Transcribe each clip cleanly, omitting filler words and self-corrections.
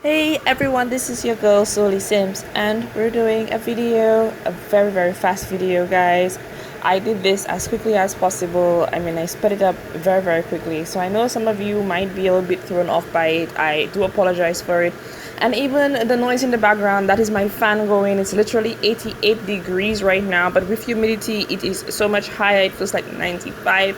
Hey everyone, this is your girl SolieSims, and we're doing a very fast video, guys. I did this as quickly as possible. I sped it up very quickly, so I know some of you might be a little bit thrown off by it. I do apologize for it. And even the noise in the background, that is my fan going. It's literally 88 degrees right now, but with humidity it is so much higher. It feels like 95.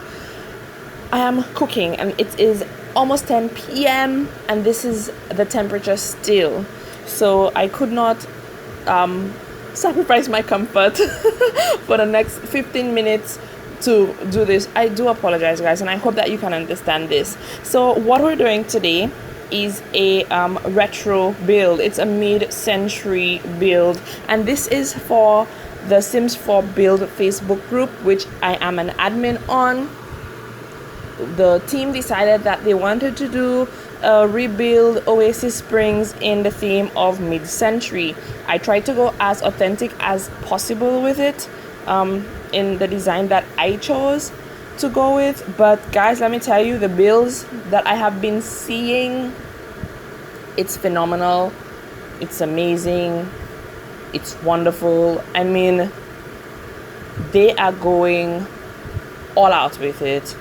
I am cooking and it is almost 10 p.m. and this is the temperature still. So I could not sacrifice my comfort for the next 15 minutes to do this. I do apologize, guys, and I hope that you can understand this. So what we're doing today is a retro build. It's a mid-century build, and this is for the Sims 4 build Facebook group, which I am an admin on. The team decided that they wanted to do a rebuild Oasis Springs in the theme of mid-century. I tried to go as authentic as possible with it in the design that I chose to go with. But guys, let me tell you, the builds that I have been seeing, it's phenomenal, it's amazing, it's wonderful. They are going all out with it.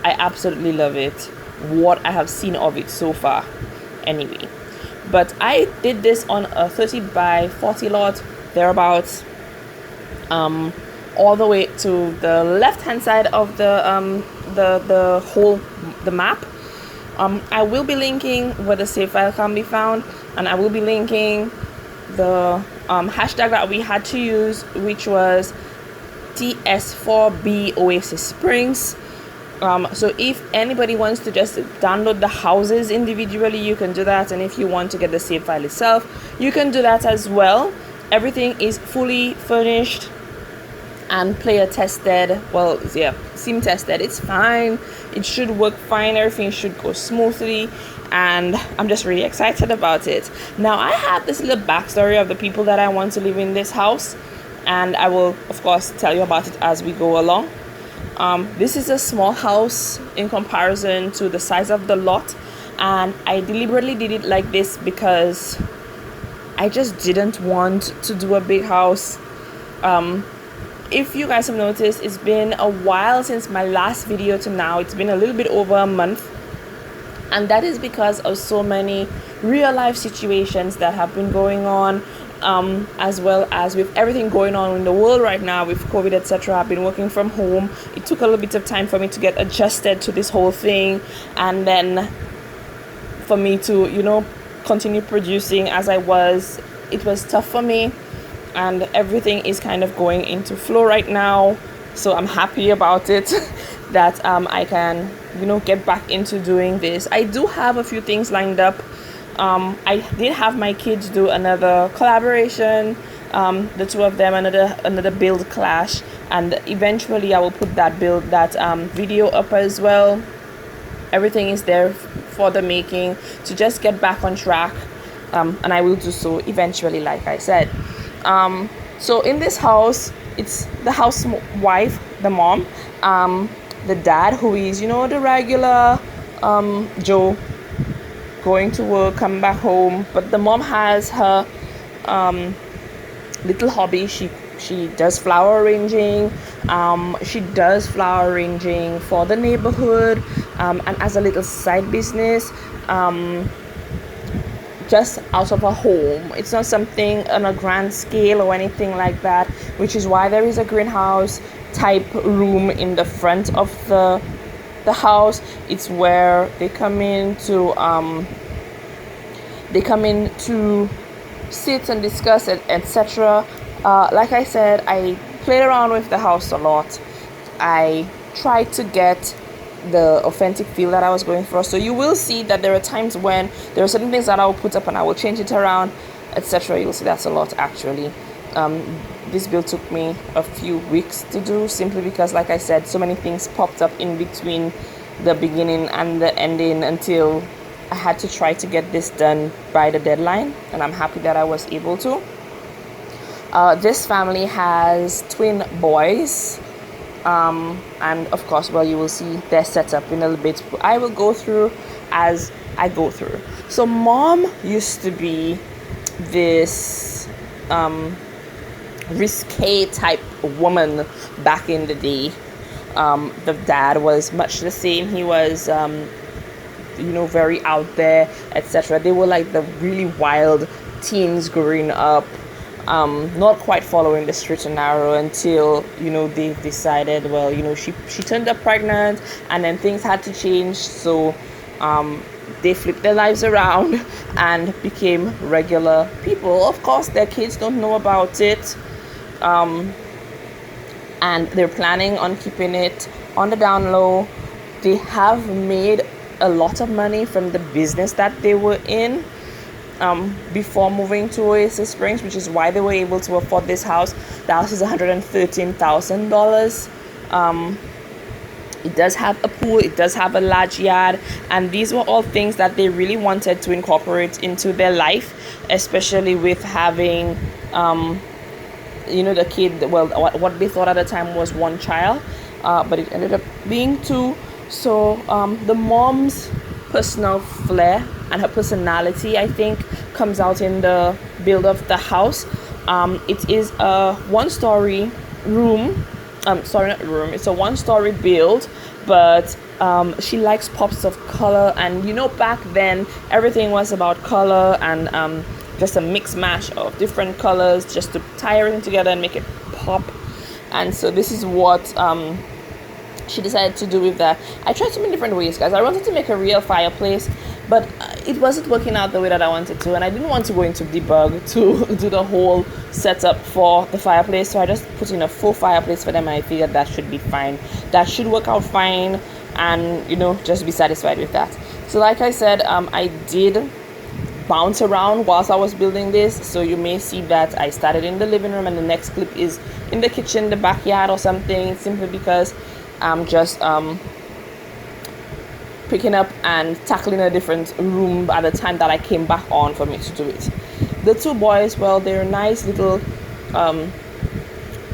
I absolutely love it, what I have seen of it so far anyway. But I did this on a 30 by 40 lot, thereabouts, all the way to the left hand side of the map. I will be linking where the save file can be found, and I will be linking the hashtag that we had to use, which was TS4B Oasis Springs. So if anybody wants to just download the houses individually, you can do that, and if you want to get the save file itself, you can do that as well. Everything is fully furnished and player tested. Well, yeah, sim tested. It's fine, it should work fine, everything should go smoothly, and I'm just really excited about it. Now I have this little backstory of the people that I want to live in this house, and I will of course tell you about it as we go along. This is a small house in comparison to the size of the lot, and I deliberately did it like this because I just didn't want to do a big house. If you guys have noticed, it's been a while since my last video to now. It's been a little bit over a month, and that is because of so many real life situations that have been going on, as well as with everything going on in the world right now with COVID, etc. I've been working from home. It took a little bit of time for me to get adjusted to this whole thing, and then for me to continue producing as I was. It was tough for me, and everything is kind of going into flow right now, so I'm happy about it that I can get back into doing this. I do have a few things lined up. I did have my kids do another collaboration, the two of them, another build clash, and eventually I will put that video up as well. Everything is there for the making to just get back on track, and I will do so eventually, like I said. So in this house, it's the housewife, the mom, the dad, who is the regular Joe, going to work, come back home. But the mom has her little hobby. She does flower arranging. She does flower arranging for the neighborhood, and as a little side business, just out of her home. It's not something on a grand scale or anything like that, which is why there is a greenhouse type room in the front of the house. It's where they come in to sit and discuss it, etc. Like I said, I played around with the house a lot. I tried to get the authentic feel that I was going for. So you will see that there are times when there are certain things that I will put up and I will change it around, etc. You'll see that's a lot actually. This build took me a few weeks to do, simply because, like I said, so many things popped up in between the beginning and the ending until I had to try to get this done by the deadline, and I'm happy that I was able to. This family has twin boys, and of course, well, you will see their setup in a little bit. I will go through as I go through. So mom used to be this risque type woman back in the day. The dad was much the same. He was very out there, etc. They were like the really wild teens growing up, not quite following the straight and narrow until they decided, well, she turned up pregnant, and then things had to change. So they flipped their lives around and became regular people. Of course, their kids don't know about it, and they're planning on keeping it on the down low. They have made a lot of money from the business that they were in before moving to Oasis Springs, which is why they were able to afford this house. The house is $113,000. It does have a pool, it does have a large yard, and these were all things that they really wanted to incorporate into their life, especially with having the kid. Well, what they thought at the time was one child, but it ended up being two. So the mom's personal flair and her personality, I think, comes out in the build of the house. It is a one-story room. It's a one-story build, but she likes pops of color, and back then everything was about color and just a mix mash of different colors just to tie everything together and make it pop. And so this is what she decided to do with that. I tried so many different ways, guys. I wanted to make a real fireplace, but it wasn't working out the way that I wanted to, and I didn't want to go into debug to do the whole setup for the fireplace. So I just put in a full fireplace for them, and I figured that should be fine. That should work out fine, and just be satisfied with that. So like I said, I did bounce around whilst I was building this, so you may see that I started in the living room and the next clip is in the kitchen, the backyard or something, simply because I'm just picking up and tackling a different room at the time that I came back on for me to do it. The two boys, well, they're nice little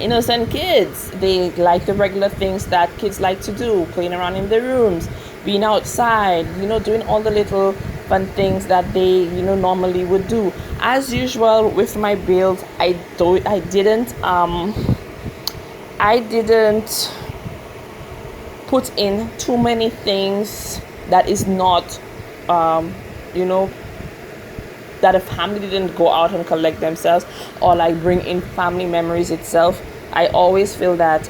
innocent kids. They like the regular things that kids like to do, playing around in their rooms, being outside, doing all the little fun things that they normally would do. As usual with my build, I didn't put in too many things that is not that a family didn't go out and collect themselves, or like bring in family memories itself. I always feel that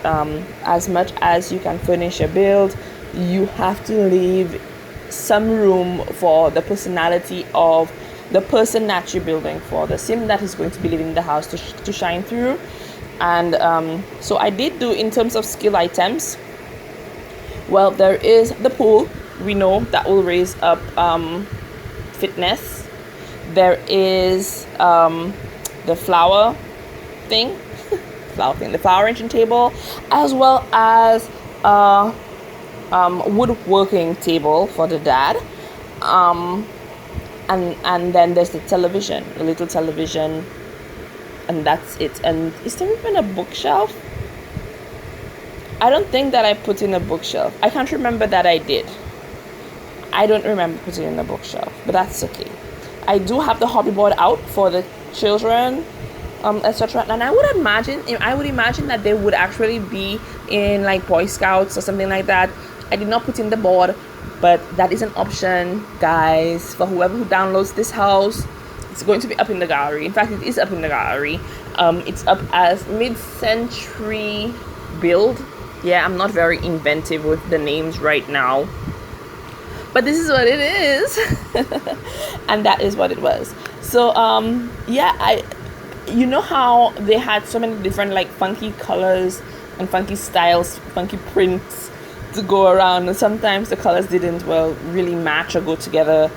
as much as you can furnish a build, you have to leave some room for the personality of the person that you're building for, the sim that is going to be living in the house, to shine through. And so I did do, in terms of skill items, well, there is the pool. We know that will raise up fitness. There is the flower thing, the flower arranging table, as well as woodworking table for the dad, and then there's the television, the little television, and that's it. And is there even a bookshelf? I don't think that I put in a bookshelf. I can't remember that I did. I don't remember putting in a bookshelf, but that's okay. I do have the hobby board out for the children, etc. And I would imagine that they would actually be in like Boy Scouts or something like that. I did not put in the board, but that is an option, guys, for whoever who downloads this house. It's going to be up in the gallery. In fact, it is up in the gallery. It's up as MidCentury build. Yeah, I'm not very inventive with the names right now, but this is what it is. And that is what it was. So how they had so many different like funky colors and funky styles, funky prints to go around, and sometimes the colors didn't really match or go together.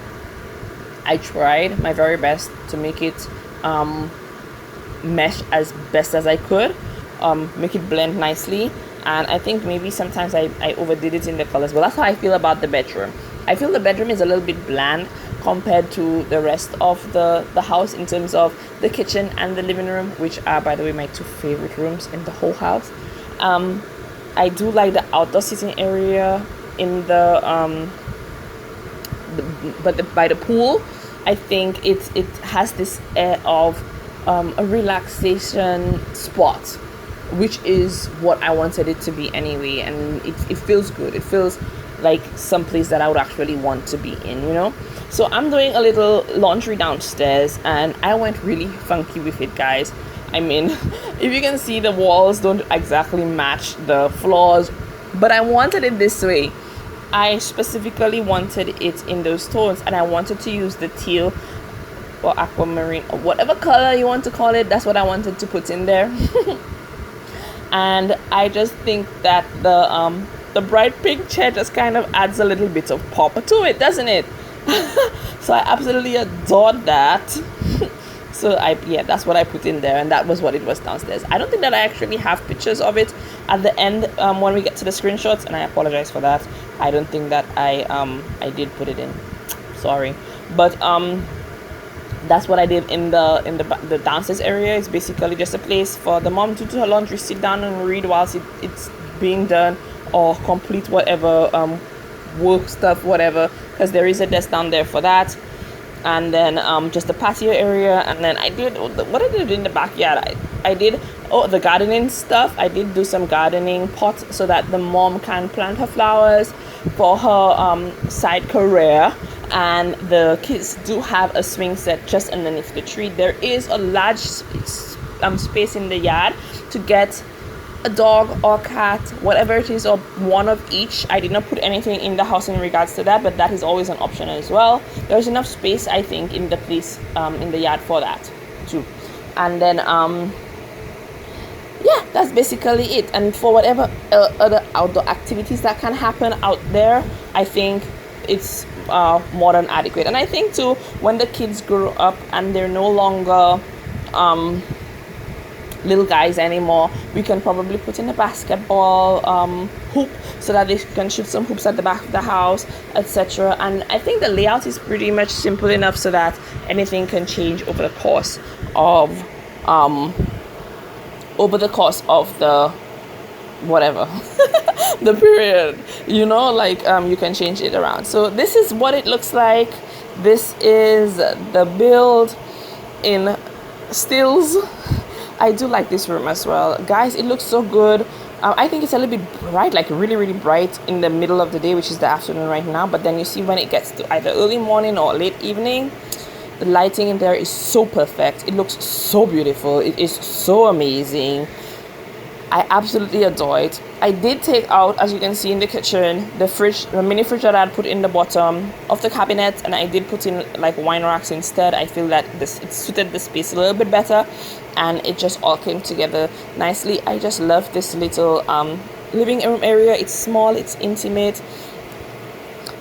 I tried my very best to make it mesh as best as I could, make it blend nicely. And I think maybe sometimes I overdid it in the colors, but that's how I feel about the bedroom. I feel the bedroom is a little bit bland compared to the rest of the house, in terms of the kitchen and the living room, which are, by the way, my two favorite rooms in the whole house. I do like the outdoor sitting area in the by the pool. I think it has this air of a relaxation spot, which is what I wanted it to be anyway. And it feels good. It feels like some place that I would actually want to be in, you know. So I'm doing a little laundry downstairs, and I went really funky with it, guys. I mean, if you can see, the walls don't exactly match the floors, but I wanted it this way. I specifically wanted it in those tones, and I wanted to use the teal or aquamarine or whatever color you want to call it. That's what I wanted to put in there. And I just think that the bright pink chair just kind of adds a little bit of pop to it, doesn't it? So I absolutely adored that. So that's what I put in there, and that was what it was downstairs. I don't think that I actually have pictures of it at the end when we get to the screenshots, and I apologize for that. I don't think that I did put it in. Sorry, but that's what I did in the downstairs area. It's basically just a place for the mom to do her laundry, sit down and read whilst it's being done, or complete whatever work stuff, whatever, because there is a desk down there for that. And then just the patio area. And then I did what I did in the backyard. I did the gardening stuff. I did do some gardening pots so that the mom can plant her flowers for her side career. And the kids do have a swing set just underneath the tree. There is a large space in the yard to get a dog or cat, whatever it is, or one of each. I did not put anything in the house in regards to that, but that is always an option as well. There's enough space, I think, in the place in the yard for that too. And then that's basically it. And for whatever other outdoor activities that can happen out there, I think it's more than adequate. And I think too, when the kids grow up and they're no longer little guys anymore, we can probably put in a basketball hoop so that they can shoot some hoops at the back of the house, etc. And I think the layout is pretty much simple enough so that anything can change over the course of the whatever the period, you know, like you can change it around. So this is what it looks like. This is the build in stills. I do like this room as well, guys. It looks so good. I think it's a little bit bright, like really, really bright in the middle of the day, which is the afternoon right now. But then you see when it gets to either early morning or late evening, the lighting in there is so perfect. It looks so beautiful. It is so amazing. I absolutely adore it. I did take out, as you can see in the kitchen, the mini fridge that I had put in the bottom of the cabinet, and I did put in like wine racks instead. I feel that it suited the space a little bit better, and it just all came together nicely. I just love this little living room area. It's small, it's intimate,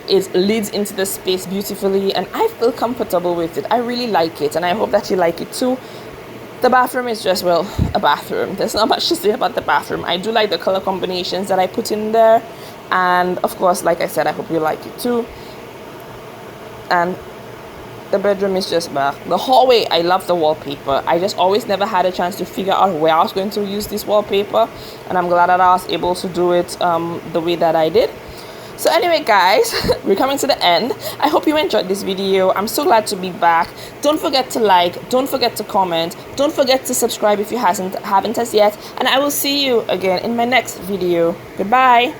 it leads into the space beautifully, and I feel comfortable with it. I really like it, and I hope that you like it too. The bathroom is just, well, a bathroom. There's not much to say about the bathroom. I do like the color combinations that I put in there. And of course, like I said, I hope you like it too. And the bedroom is just back. The hallway, I love the wallpaper. I just always never had a chance to figure out where I was going to use this wallpaper. And I'm glad that I was able to do it the way that I did. So anyway, guys, we're coming to the end. I hope you enjoyed this video. I'm so glad to be back. Don't forget to like, don't forget to comment, don't forget to subscribe if you haven't as yet, and I will see you again in my next video. Goodbye.